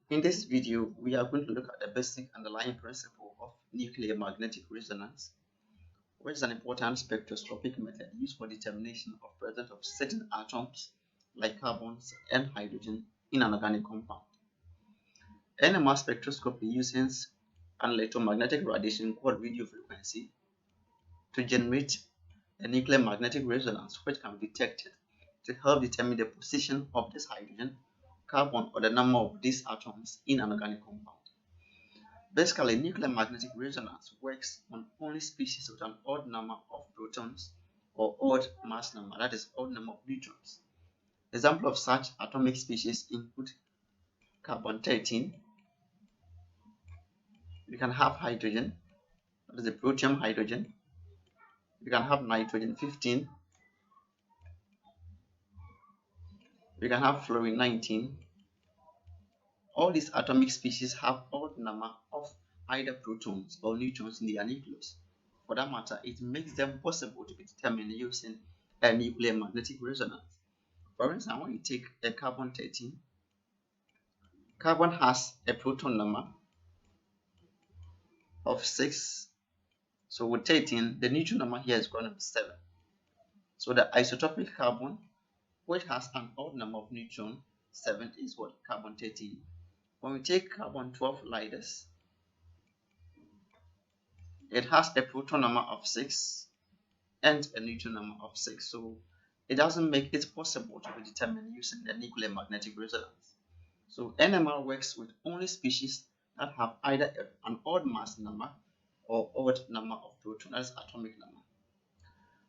In this video, we are going to look at the basic underlying principle of nuclear magnetic resonance, which is an important spectroscopic method used for determination of presence of certain atoms like carbons and hydrogen in an organic compound. NMR spectroscopy uses an electromagnetic radiation called radio frequency to generate a nuclear magnetic resonance which can be detected to help determine the position of this hydrogen, carbon, or the number of these atoms in an organic compound. Basically, nuclear magnetic resonance works on only species with an odd number of protons or odd mass number, that is, odd number of neutrons. Example of such atomic species include carbon-13. You can have hydrogen, that is the protium hydrogen. You can have nitrogen-15. You can have fluorine-19. All these atomic species have odd number of either protons or neutrons in their nucleus. For that matter, it makes them possible to be determined using a nuclear magnetic resonance. For instance, when you take a carbon-13, carbon has a proton number of 6. So with 13, the neutron number here is going to be 7. So the isotopic carbon, which has an odd number of neutron, 7 is what? Carbon-13. When we take carbon-12 like this, it has a proton number of 6 and a neutron number of 6. So it doesn't make it possible to be determined using the nuclear magnetic resonance. So NMR works with only species that have either an odd mass number or odd number of protons, that is atomic number.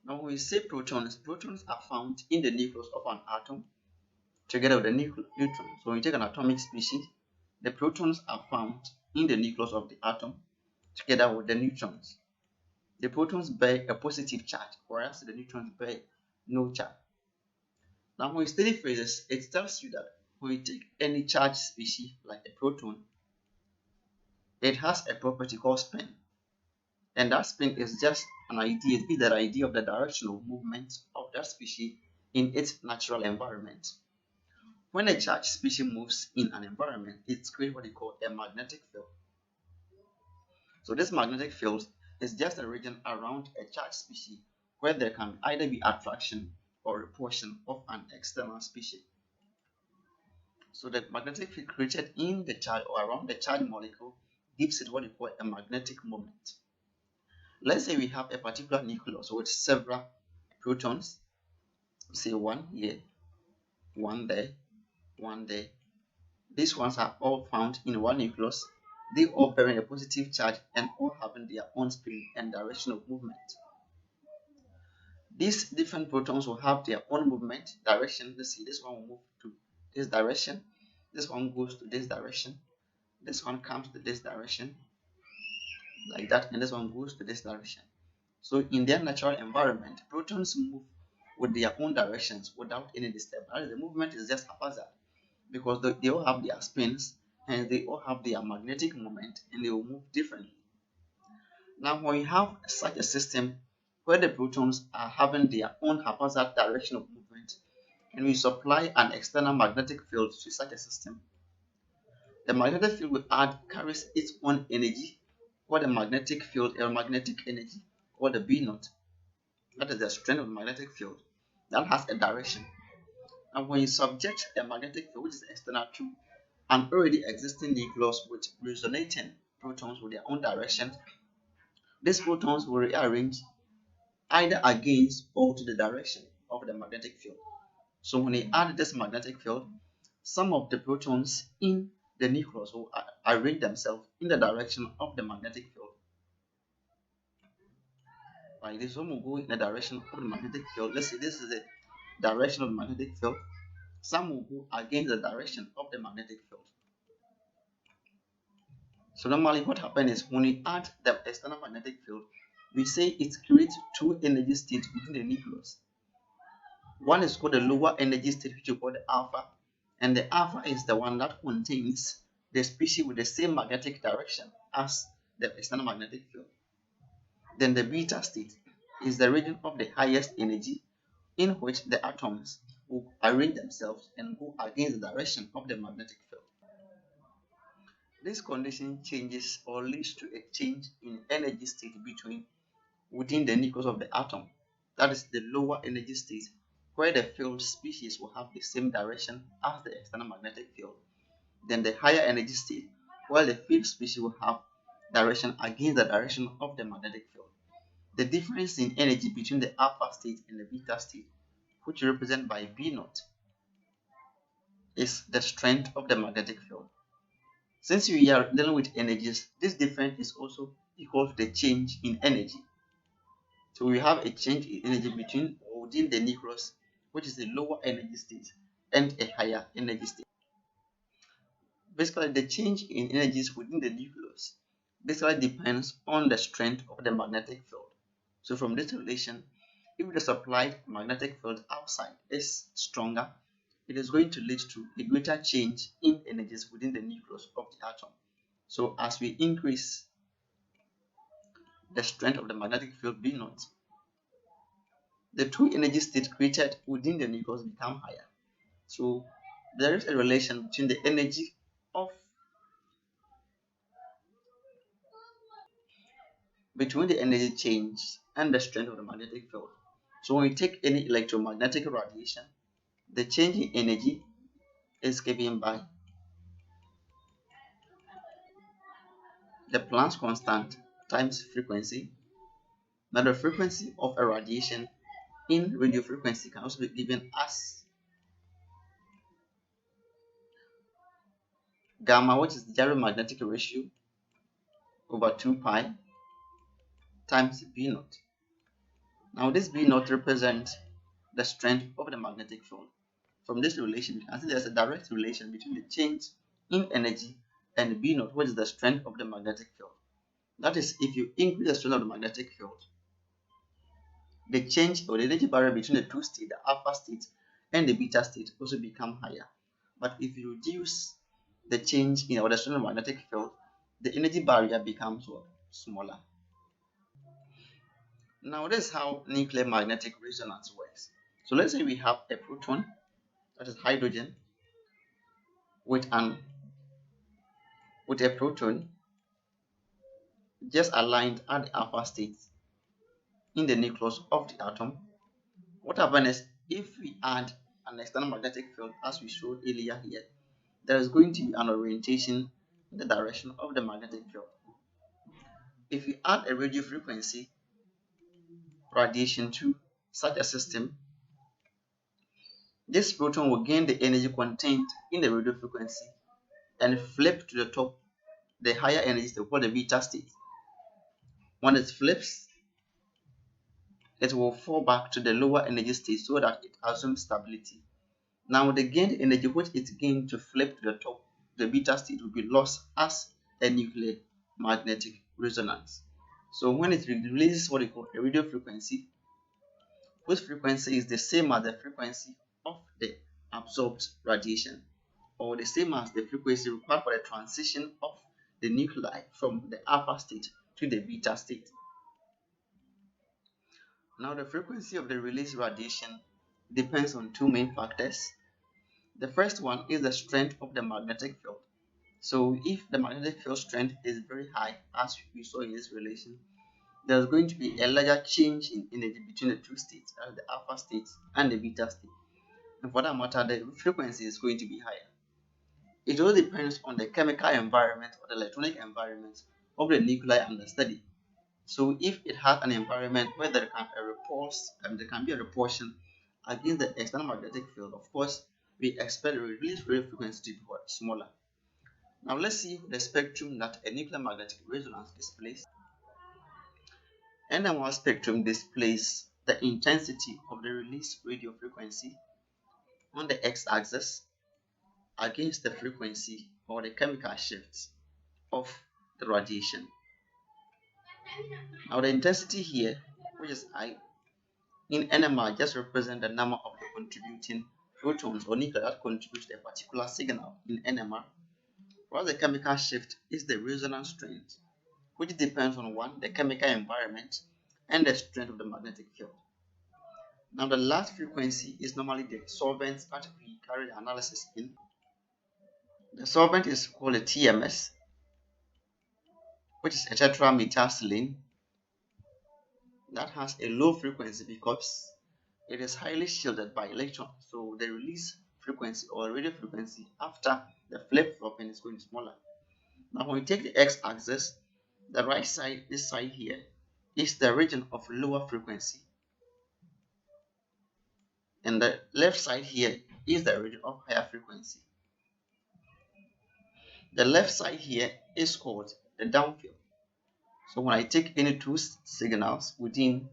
Now when we say protons, protons are found in the nucleus of an atom together with the neutrons. So when you take an atomic species, the protons are found in the nucleus of the atom together with the neutrons. The protons bear a positive charge, whereas the neutrons bear no charge. Now when we study phases, it tells you that when you take any charged species like a proton, it has a property called spin. And that spin is just an idea, it's the idea of the directional movement of that species in its natural environment. When a charged species moves in an environment, it creates what they call a magnetic field. So this magnetic field is just a region around a charged species where there can either be attraction or repulsion of an external species. So the magnetic field created in the charge or around the charged molecule gives it what we call a magnetic moment. Let's say we have a particular nucleus with several protons, say one here, one there, one there. These ones are all found in one nucleus. They all bearing a positive charge and all having their own spin and direction of movement. These different protons will have their own movement direction. Let's see, this one will move to this direction, this one goes to this direction, this one comes to this direction, like that, and this one goes to this direction. So in their natural environment, protons move with their own directions without any disturbance. The movement is just haphazard because they all have their spins and they all have their magnetic moment and they will move differently. Now when you have such a system where the protons are having their own haphazard direction of movement and we supply an external magnetic field to such a system, the magnetic field carries its own energy, or the magnetic field or magnetic energy, or the B naught. That is the strength of the magnetic field that has a direction. And when you subject a magnetic field, which is external to an already existing nucleus with resonating protons with their own direction, these protons will rearrange either against or to the direction of the magnetic field. So when you add this magnetic field, some of the protons in the nucleus will arrange themselves in the direction of the magnetic field. Like this one will go in the direction of the magnetic field. Let's say this is the direction of the magnetic field. Some will go against the direction of the magnetic field. So normally what happens is when we add the external magnetic field, we say it creates two energy states within the nucleus. One is called the lower energy state, which we call the alpha, and the alpha is the one that contains the species with the same magnetic direction as the external magnetic field. Then the beta state is the region of the highest energy in which the atoms will arrange themselves and go against the direction of the magnetic field. This condition changes or leads to a change in energy state within the nucleus of the atom. That is the lower energy state, where the field species will have the same direction as the external magnetic field. Then the higher energy state, where the field species will have direction against the direction of the magnetic field. The difference in energy between the alpha state and the beta state, which is represented by B naught, is the strength of the magnetic field. Since we are dealing with energies, this difference is also equal to the change in energy. So we have a change in energy between or within the nucleus, which is a lower energy state, and a higher energy state. Basically, the change in energies within the nucleus basically depends on the strength of the magnetic field. So from this relation, if the supplied magnetic field outside is stronger, it is going to lead to a greater change in energies within the nucleus of the atom. So as we increase the strength of the magnetic field B naught, the two energy states created within the nucleus become higher. So there is a relation between the energy of between the energy change and the strength of the magnetic field. So when we take any electromagnetic radiation, the change in energy is given by the Planck's constant times frequency. Now the frequency of a radiation in radio frequency can also be given as gamma, which is the gyromagnetic ratio over 2 pi times B naught. Now this B naught represents the strength of the magnetic field. From this relation, you can see there's a direct relation between the change in energy and B naught, which is the strength of the magnetic field. That is, if you increase the strength of the magnetic field, the change or the energy barrier between the two states, the alpha state and the beta state, also become higher. But if you reduce the change in or the strength of the magnetic field, the energy barrier becomes smaller. Now, this is how nuclear magnetic resonance works. So let's say we have a proton, that is hydrogen, with a proton just aligned at the alpha state in the nucleus of the atom. What happens is if we add an external magnetic field, as we showed earlier here, there is going to be an orientation in the direction of the magnetic field. If we add a radio frequency radiation to such a system, this proton will gain the energy contained in the radio frequency and flip to the top, the higher energy state called the beta state. When it flips, it will fall back to the lower energy state so that it assumes stability. Now the gained energy which it gained to flip to the top, the beta state, will be lost as a nuclear magnetic resonance. So when it releases what we call a radio frequency, whose frequency is the same as the frequency of the absorbed radiation, or the same as the frequency required for the transition of the nuclei from the alpha state to the beta state. Now the frequency of the released radiation depends on two main factors. The first one is the strength of the magnetic field. So if the magnetic field strength is very high, as we saw in this relation, there's going to be a larger change in energy between the two states, the alpha state and the beta state. And for that matter, the frequency is going to be higher. It all depends on the chemical environment or the electronic environment of the nuclei under study. So if it has an environment where there can be a repulsion against the external magnetic field, of course, we expect the release radio frequency to be smaller. Now let's see the spectrum that a nuclear magnetic resonance displays. NMR spectrum displays the intensity of the released radio frequency on the x-axis against the frequency or the chemical shifts of the radiation. Now the intensity here, which is I in NMR, just represent the number of the contributing protons or nuclei that contribute to a particular signal in NMR, while the chemical shift is the resonance strength, which depends on one, the chemical environment, and the strength of the magnetic field. Now the last frequency is normally the solvent that we carry the analysis in. The solvent is called a TMS, which is a tetramethyl that has a low frequency because it is highly shielded by electrons. So the release frequency or radio frequency after the flip-flopping is going to be smaller. Now when we take the x-axis, the right side, this side here, is the region of lower frequency, and the left side here is the region of higher frequency. The left side here is called the downfield. So when I take any two signals within,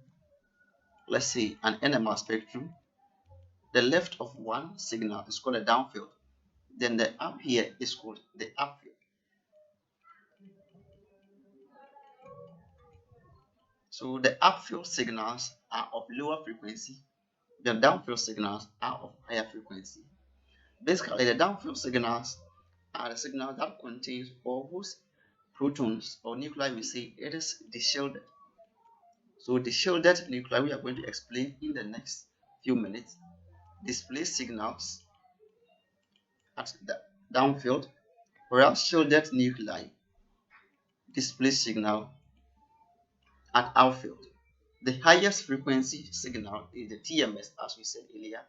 let's say, an NMR spectrum, the left of one signal is called a downfield. Then the up here is called the upfield. So the upfield signals are of lower frequency. The downfield signals are of higher frequency. Basically, the downfield signals are the signals that contains or whose protons or nuclei we say it is deshielded. So the shielded nuclei we are going to explain in the next few minutes display signals at the downfield, whereas shielded nuclei display signal at outfield. The highest frequency signal is the TMS, as we said earlier.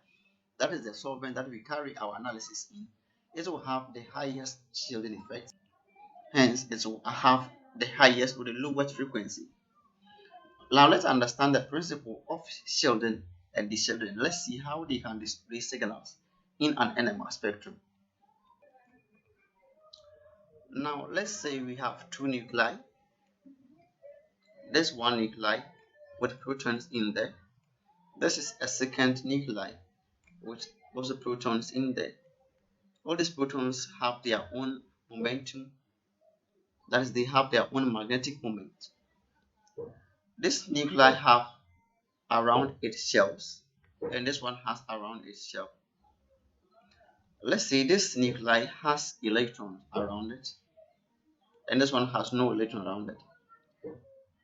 That is the solvent that we carry our analysis in. It will have the highest shielding effect. Hence, it will have the highest or the lowest frequency. Now, let's understand the principle of shielding and deshielding. Let's see how they can display signals in an NMR spectrum. Now, let's say we have two nuclei. There's one nuclei with protons in there. This is a second nuclei with also protons in there. All these protons have their own momentum, that is, they have their own magnetic moment. This nuclei have around its shells, and this one has around its shell. Let's say this nuclei has electrons around it, and this one has no electron around it.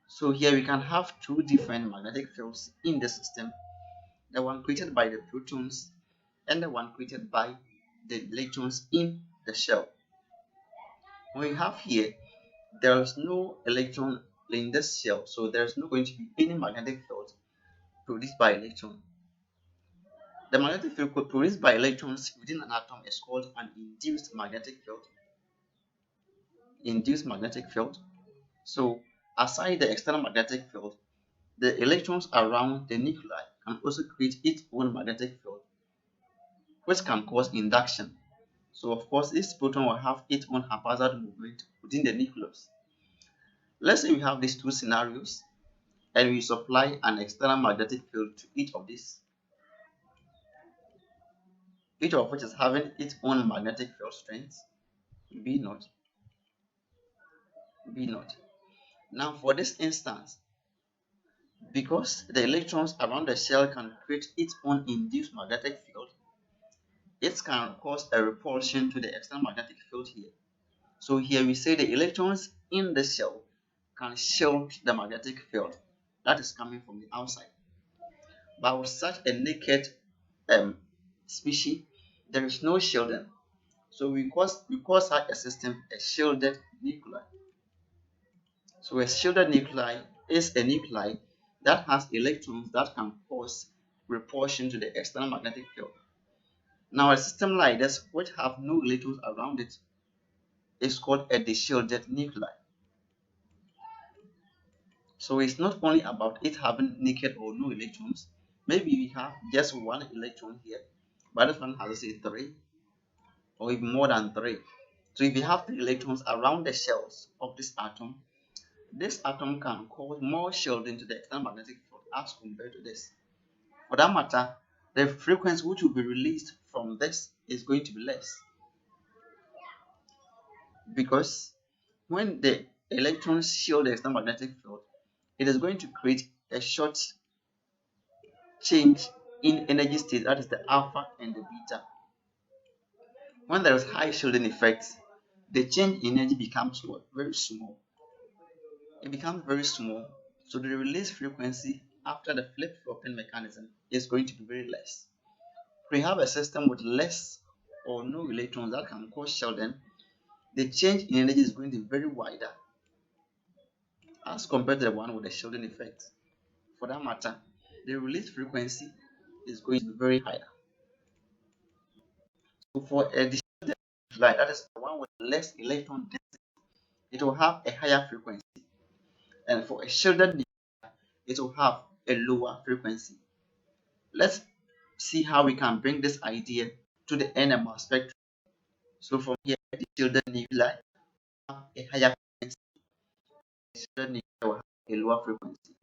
So here we can have two different magnetic fields in the system, the one created by the protons and the one created by the electrons in the shell. When we have here, there is no electron in this shell, so there's not going to be any magnetic field produced by electron. The magnetic field produced by electrons within an atom is called an induced magnetic field. Induced magnetic field. So aside the external magnetic field, the electrons around the nuclei can also create its own magnetic field, which can cause induction. So of course, this proton will have its own haphazard movement within the nucleus. Let's say we have these two scenarios and we supply an external magnetic field to each of these, each of which is having its own magnetic field strength, B naught, B naught. Now for this instance, because the electrons around the shell can create its own induced magnetic field, it can cause a repulsion to the external magnetic field here. So here we say the electrons in the shell can shield the magnetic field that is coming from the outside. But with such a naked species, there is no shielding. So we call such a system a shielded nuclei. So a shielded nuclei is a nuclei that has electrons that can cause repulsion to the external magnetic field. Now a system like this, which have no electrons around it, is called a deshielded nuclei. So it's not only about it having naked or no electrons. Maybe we have just one electron here, but this one has, say, three or even more than three. So if you have three electrons around the shells of this atom can cause more shielding to the external magnetic field as compared to this. For that matter, the frequency which will be released from this is going to be less, because when the electrons shield the external magnetic field, it is going to create a short change in energy state, that is the alpha and the beta. When there is high shielding effect, the change in energy becomes what? Very small. It becomes very small, so the release frequency after the flip-flopping mechanism is going to be very less. If we have a system with less or no electrons that can cause shielding, the change in energy is going to be very wider. as compared to the one with the shielding effect. For that matter, the release frequency is going to be very higher. So for a dishielded nuclide, that is the one with less electron density, it will have a higher frequency. And for a shielded nuclide, it will have a lower frequency. Let's see how we can bring this idea to the NMR spectrum. So from here, the shielded nuclide will have a higher frequency, the shielded nuclide will have a lower frequency.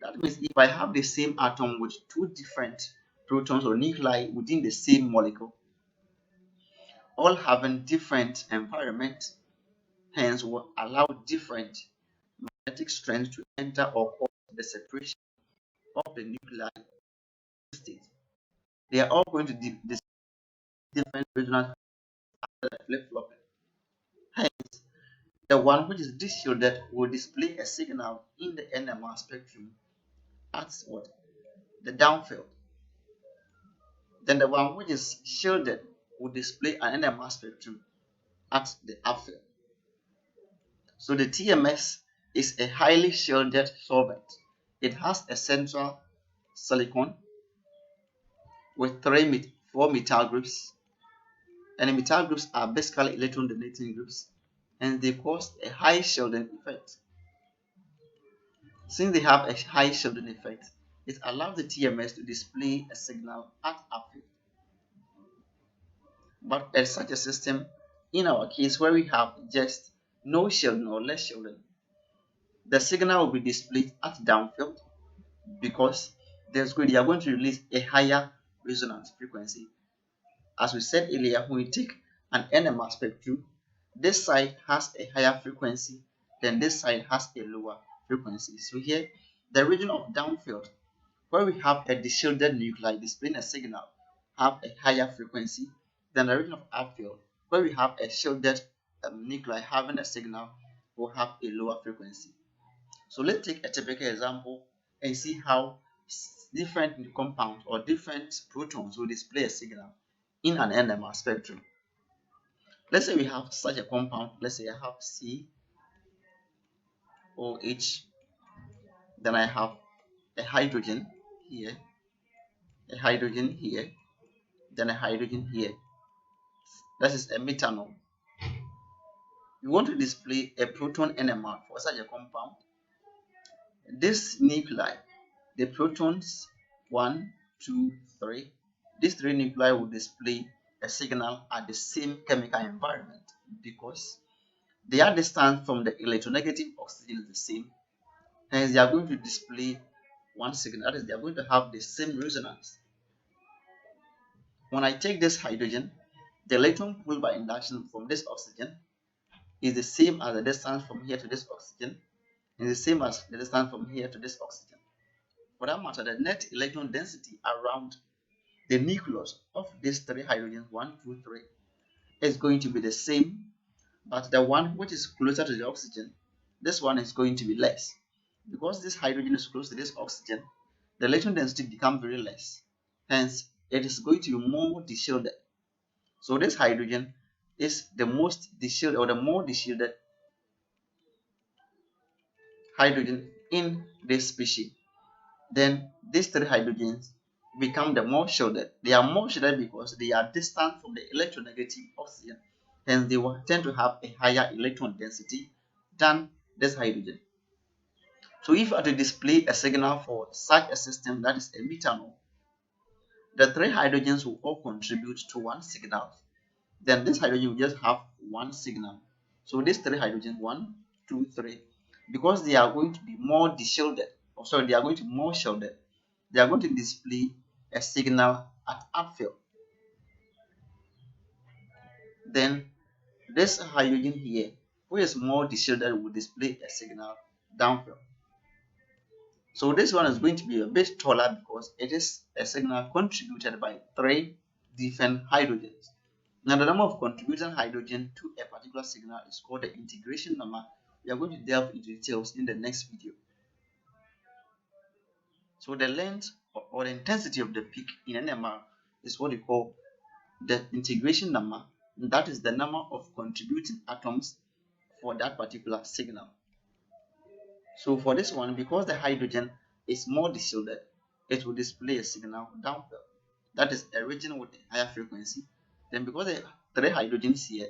That means if I have the same atom with two different protons or nuclei within the same molecule, all having different environment, hence will allow different magnetic strength to enter or cause the separation of the nuclei state. They are all going to display different resonance flip-flopping. Hence, the one which is dishielded will display a signal in the NMR spectrum at what? The downfield. Then the one which is shielded will display an NMR spectrum at the upfield. So the TMS is a highly shielded solvent. It has a central silicon with four methyl groups, and the methyl groups are basically electron donating groups, and they cause a high shielding effect. Since they have a high shielding effect, it allows the TMS to display a signal at upfield. But at such a system, in our case where we have just no shielding or less shielding, the signal will be displayed at downfield because they are going to release a higher resonance frequency. As we said earlier, when we take an NMR spectrum, this side has a higher frequency, then this side has a lower frequency. So here, the region of downfield, where we have a deshielded nuclei displaying a signal, have a higher frequency than the region of upfield, where we have a shielded nuclei having a signal, will have a lower frequency. So let's take a typical example and see how different compounds or different protons will display a signal in an NMR spectrum. Let's say we have such a compound. Let's say I have COH, then I have a hydrogen here, a hydrogen here, then a hydrogen here. That is a methanol. You want to display a proton NMR for such a compound. This nuclei, the protons 1, 2, 3, these three nuclei will display a signal at the same chemical environment because their distance from the electronegative oxygen is the same. Hence, they are going to display one signal. That is, they are going to have the same resonance. When I take this hydrogen, the electron pulled by induction from this oxygen is the same as the distance from here to this oxygen, and the same as the distance from here to this oxygen. For that matter, the net electron density around the nucleus of these three hydrogens, 1, 2, 3, is going to be the same, but the one which is closer to the oxygen, this one is going to be less. Because this hydrogen is close to this oxygen, the electron density becomes very less. Hence, it is going to be more deshielded. So this hydrogen is the most deshielded or the more deshielded hydrogen in this species. Then these three hydrogens become the more shielded. They are more shielded because they are distant from the electronegative oxygen. Hence, they will tend to have a higher electron density than this hydrogen. So if I were to display a signal for such a system, that is a methanol, the three hydrogens will all contribute to one signal. Then this hydrogen will just have one signal. So these three hydrogens, 1, 2, 3, because they are going to be more deshielded, or sorry, they are going to be more shielded, they are going to display a signal at upfield. Then this hydrogen here, which is more deshielded, will display a signal downfield. So this one is going to be a bit taller because it is a signal contributed by three different hydrogens. Now the number of contributing hydrogen to a particular signal is called the integration number. We are going to delve into details in the next video. So the length or the intensity of the peak in NMR is what we call the integration number. That is the number of contributing atoms for that particular signal. So for this one, because the hydrogen is more deshielded, it will display a signal downfield. That is a region with a higher frequency. Then because the three hydrogens here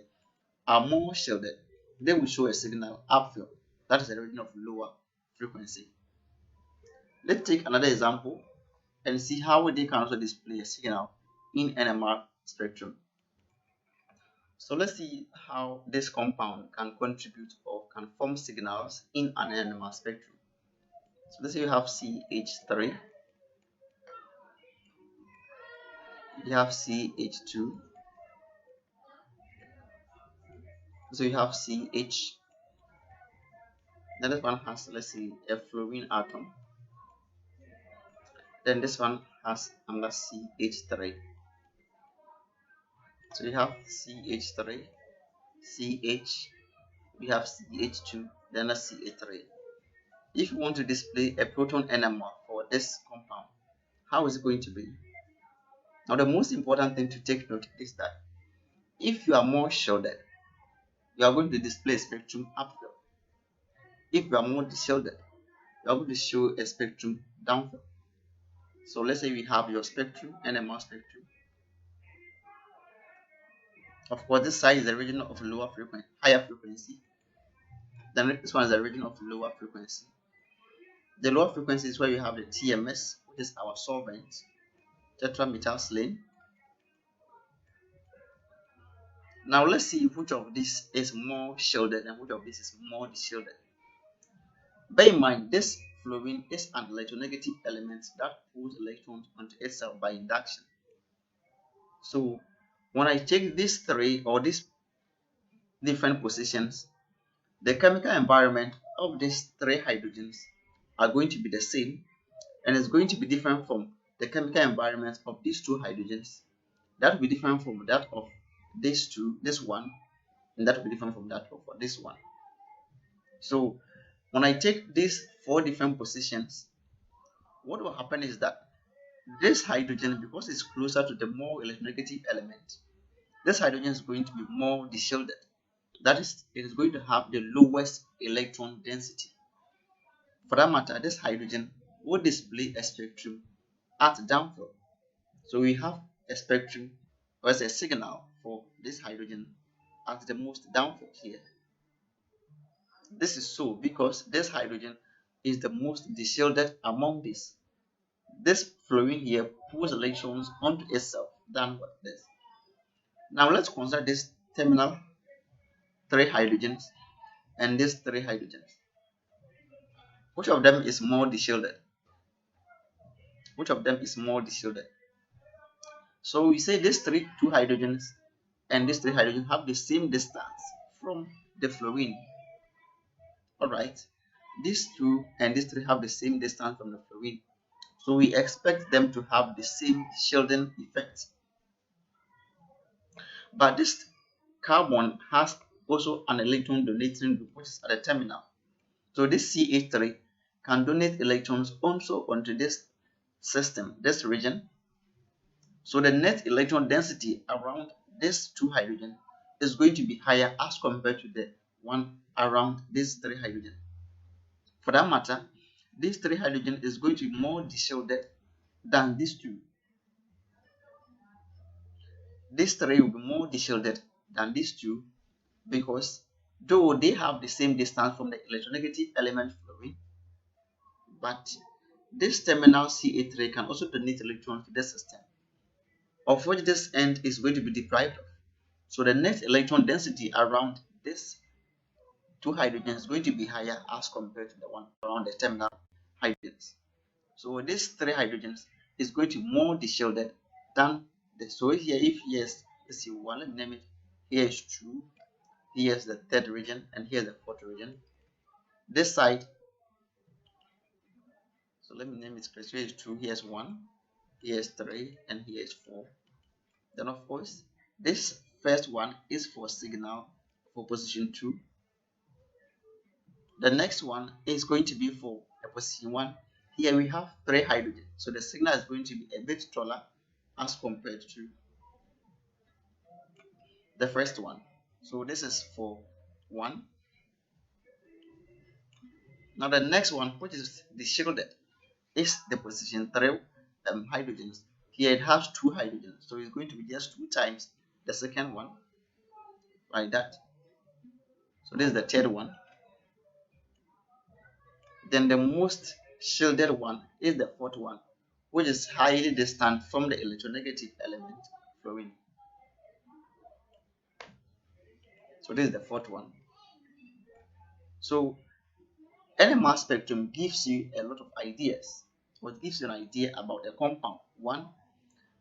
are more shielded, they will show a signal upfield. That is a region of lower frequency. Let's take another example and see how they can also display a signal in NMR spectrum. So let's see how this compound can contribute or can form signals in an NMR spectrum. So let's say you have CH3, you have CH2, so you have CH. Then this one has, let's say, a fluorine atom. Then this one has another CH3. So you have CH3, CH, we have CH2, then a CH3. If you want to display a proton NMR for this compound, how is it going to be? Now, the most important thing to take note is that if you are more shielded, you are going to display a spectrum upfield. If you are more deshielded, you are going to show a spectrum downfield. So let's say we have your spectrum, NMR spectrum. Of course, this side is the region of lower frequency, higher frequency. Then this one is the region of lower frequency. The lower frequency is where you have the TMS, which is our solvent, tetramethylsilane. Now let's see which of these is more shielded and which of this is more deshielded. Bear in mind, this fluorine is an electronegative element that pulls electrons onto itself by induction. So when I take these three or these different positions, the chemical environment of these three hydrogens are going to be the same, and it's going to be different from the chemical environment of these two hydrogens. That will be different from that of these two, this one, and that will be different from that of this one. So when I take these four different positions, what will happen is that this hydrogen, because it's closer to the more electronegative element, this hydrogen is going to be more deshielded. That is, it is going to have the lowest electron density. For that matter, this hydrogen will display a spectrum at downfield. So we have a spectrum or a signal for this hydrogen at the most downfield here. This is so because this hydrogen is the most deshielded among these. This fluorine here pulls electrons onto itself downward. This. Now let's consider this terminal three hydrogens and these three hydrogens. Which of them is more deshielded? Which of them is more deshielded? So we say these two hydrogens and these three hydrogens have the same distance from the fluorine. Alright, these two and these three have the same distance from the fluorine. So we expect them to have the same shielding effect. But this carbon has also an electron donating group, which is at the terminal. So this CH3 can donate electrons also onto this system, this region. So the net electron density around these two hydrogen is going to be higher as compared to the one around these three hydrogen. For that matter, this three hydrogen is going to be more deshielded than these two. These three will be more deshielded than these two because though they have the same distance from the electronegative element fluorine, but this terminal Ca3 can also donate electrons to the system, of which this end is going to be deprived of. So the net electron density around this two hydrogens is going to be higher as compared to the one around the terminal hydrogens. So these three hydrogens is going to be more deshielded than the. So here, if here's, let's see, one, let me name it. Here is 2, here's the third region, and here's the fourth region. This side, so let me name it first. Here is 2, here's 1, here's 3, and here's 4. Then of course, this first one is for signal for position 2. The next one is going to be for position 1. Here we have 3 hydrogen, so the signal is going to be a bit taller as compared to the first one. So this is for 1. Now the next one, which is the shielded, is the position 3 hydrogens. Here it has 2 hydrogens, so it's going to be just 2 times the second one, like that. So this is the third one. Then the most shielded one is the fourth one, which is highly distant from the electronegative element flowing. So this is the fourth one. So NMR spectrum gives you a lot of ideas. What gives you an idea about a compound? One,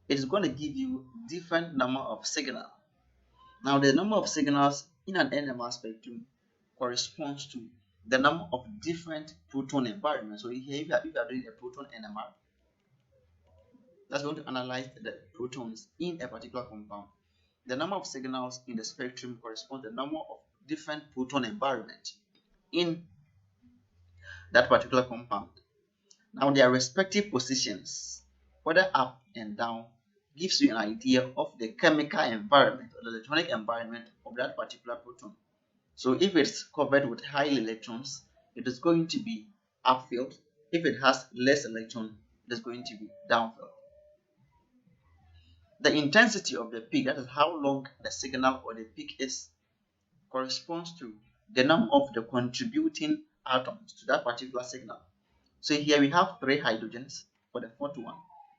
it is going to give you different number of signals. Now the number of signals in an NMR spectrum corresponds to the number of different proton environments. So here if you are doing a proton NMR, that's going to analyze the protons in a particular compound. The number of signals in the spectrum corresponds to the number of different proton environments in that particular compound. Now their respective positions, whether up and down, gives you an idea of the chemical environment or the electronic environment of that particular proton. So if it's covered with high electrons, it is going to be upfilled. If it has less electron, it is going to be downfilled. The intensity of the peak, that is how long the signal or the peak is, corresponds to the number of the contributing atoms to that particular signal. So here we have 3 hydrogens for the fourth one.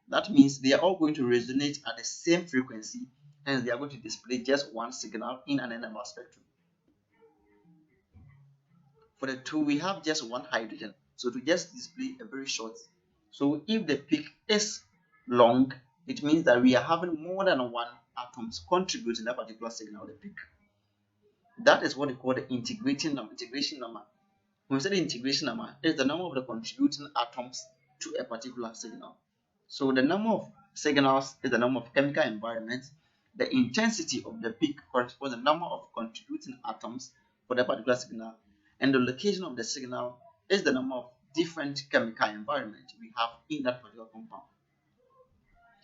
That means they are all going to resonate at the same frequency, and they are going to display just one signal in an NMR spectrum. For the 2, we have just 1 hydrogen, so to just display a very short. So if the peak is long, it means that we are having more than 1 atoms contributing that particular signal, the peak. That is what we call the integration number. When we say the integration number, it is the number of the contributing atoms to a particular signal. So the number of signals is the number of chemical environments. The intensity of the peak corresponds to the number of contributing atoms for the particular signal. And the location of the signal is the number of different chemical environments we have in that particular compound.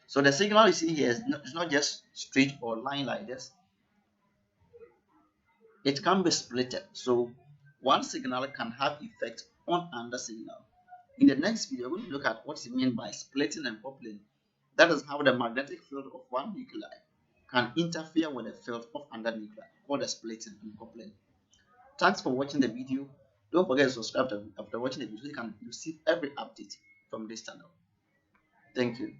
So the signal you see here is not just straight or line like this. It can be splitted. So one signal can have effect on another signal. In the next video, we're going to look at what is meant by splitting and coupling. That is how the magnetic field of one nuclei can interfere with the field of another nuclei, called the splitting and coupling. Thanks for watching the video. Don't forget to subscribe after watching the video so you can receive every update from this channel. Thank you.